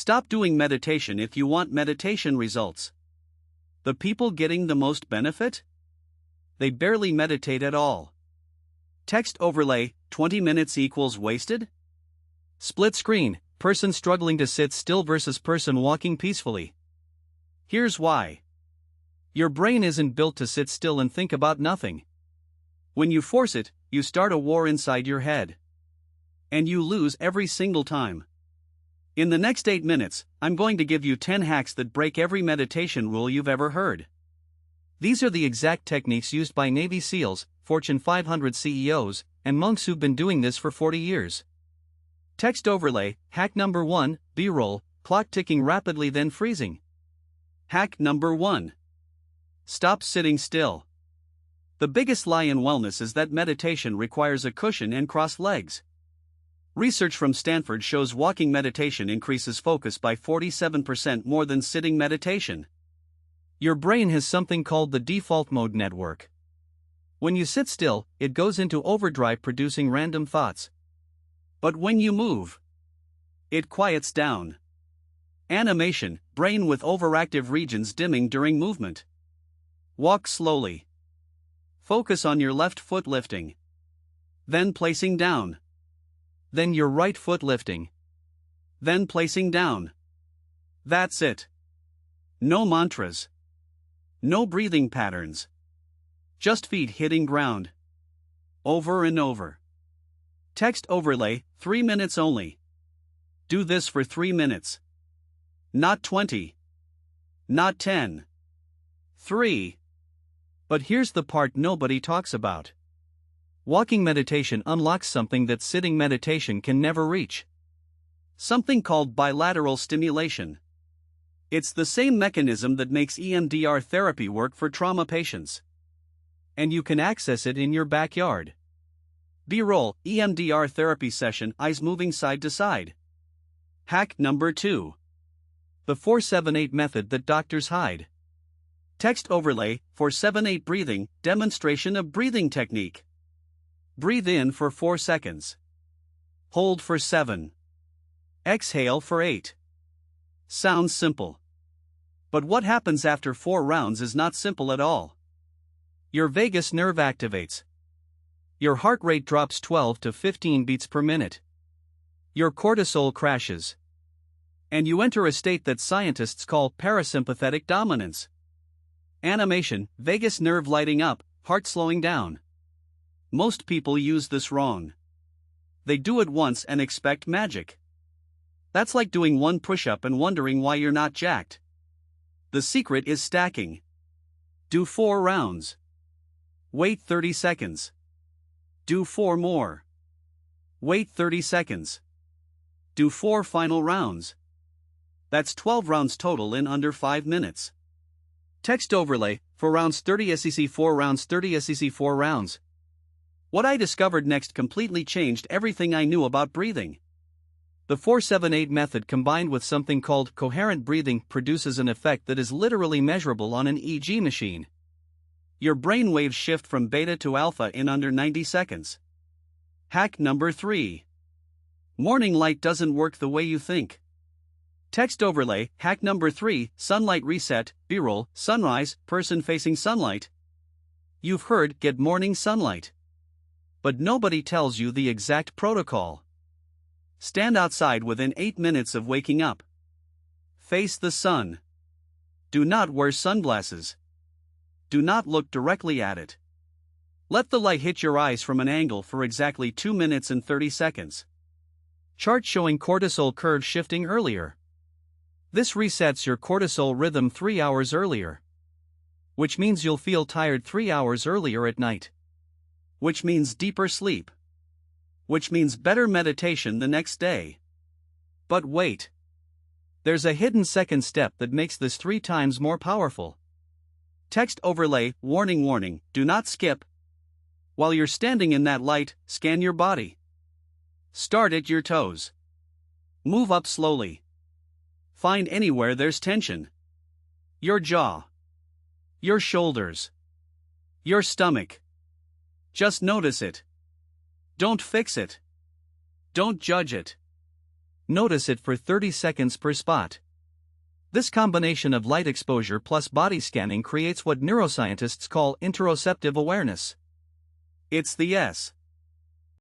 Stop doing meditation if you want meditation results. The people getting the most benefit? They barely meditate at all. Text overlay, 20 minutes equals wasted? Split screen, person struggling to sit still versus person walking peacefully. Here's why. Your brain isn't built to sit still and think about nothing. When you force it, you start a war inside your head. And you lose every single time. In the next 8 minutes, I'm going to give you 10 hacks that break every meditation rule you've ever heard. These are the exact techniques used by Navy SEALs, Fortune 500 CEOs, and monks who've been doing this for 40 years. Text overlay, hack number 1, B-roll, clock ticking rapidly then freezing. Hack number 1. Stop sitting still. The biggest lie in wellness is that meditation requires a cushion and crossed legs. Research from Stanford shows walking meditation increases focus by 47% more than sitting meditation. Your brain has something called the default mode network. When you sit still, it goes into overdrive producing random thoughts. But when you move, it quiets down. Animation, brain with overactive regions dimming during movement. Walk slowly. Focus on your left foot lifting. Then placing down. Then your right foot lifting. Then placing down. That's it. No mantras. No breathing patterns. Just feet hitting ground. Over and over. Text overlay, 3 minutes only. Do this for 3 minutes. Not 20. Not 10. 3. But here's the part nobody talks about. Walking meditation unlocks something that sitting meditation can never reach. Something called bilateral stimulation. It's the same mechanism that makes EMDR therapy work for trauma patients. And you can access it in your backyard. B-roll, EMDR therapy session, eyes moving side to side. Hack number 2. The 478 method that doctors hide. Text overlay, 478 breathing, demonstration of breathing technique. Breathe in for 4 seconds. Hold for 7. Exhale for 8. Sounds simple. But what happens after 4 rounds is not simple at all. Your vagus nerve activates. Your heart rate drops 12 to 15 beats per minute. Your cortisol crashes. And you enter a state that scientists call parasympathetic dominance. Animation, vagus nerve lighting up, heart slowing down. Most people use this wrong. They do it once and expect magic. That's like doing 1 push-up and wondering why you're not jacked. The secret is stacking. Do 4 rounds. Wait 30 seconds. Do 4 more. Wait 30 seconds. Do 4 final rounds. That's 12 rounds total in under 5 minutes. Text overlay, 4 rounds 30 SEC 4 rounds 30 SEC 4 rounds. What I discovered next completely changed everything I knew about breathing. The 478 method combined with something called coherent breathing produces an effect that is literally measurable on an EEG machine. Your brain waves shift from beta to alpha in under 90 seconds. Hack number 3. Morning light doesn't work the way you think. Text overlay, hack number 3, sunlight reset, B-roll, sunrise, person facing sunlight. You've heard, get morning sunlight. But nobody tells you the exact protocol. Stand outside within 8 minutes of waking up. Face the sun. Do not wear sunglasses. Do not look directly at it. Let the light hit your eyes from an angle for exactly 2 minutes and 30 seconds. Chart showing cortisol curve shifting earlier. This resets your cortisol rhythm 3 hours earlier. Which means you'll feel tired 3 hours earlier at night. Which means deeper sleep. Which means better meditation the next day. But wait. There's a hidden second step that makes this 3 times more powerful. Text overlay, warning warning, do not skip. While you're standing in that light, scan your body. Start at your toes. Move up slowly. Find anywhere there's tension. Your jaw. Your shoulders. Your stomach. Just notice it. Don't fix it. Don't judge it. Notice it for 30 seconds per spot. This combination of light exposure plus body scanning creates what neuroscientists call interoceptive awareness. It's the S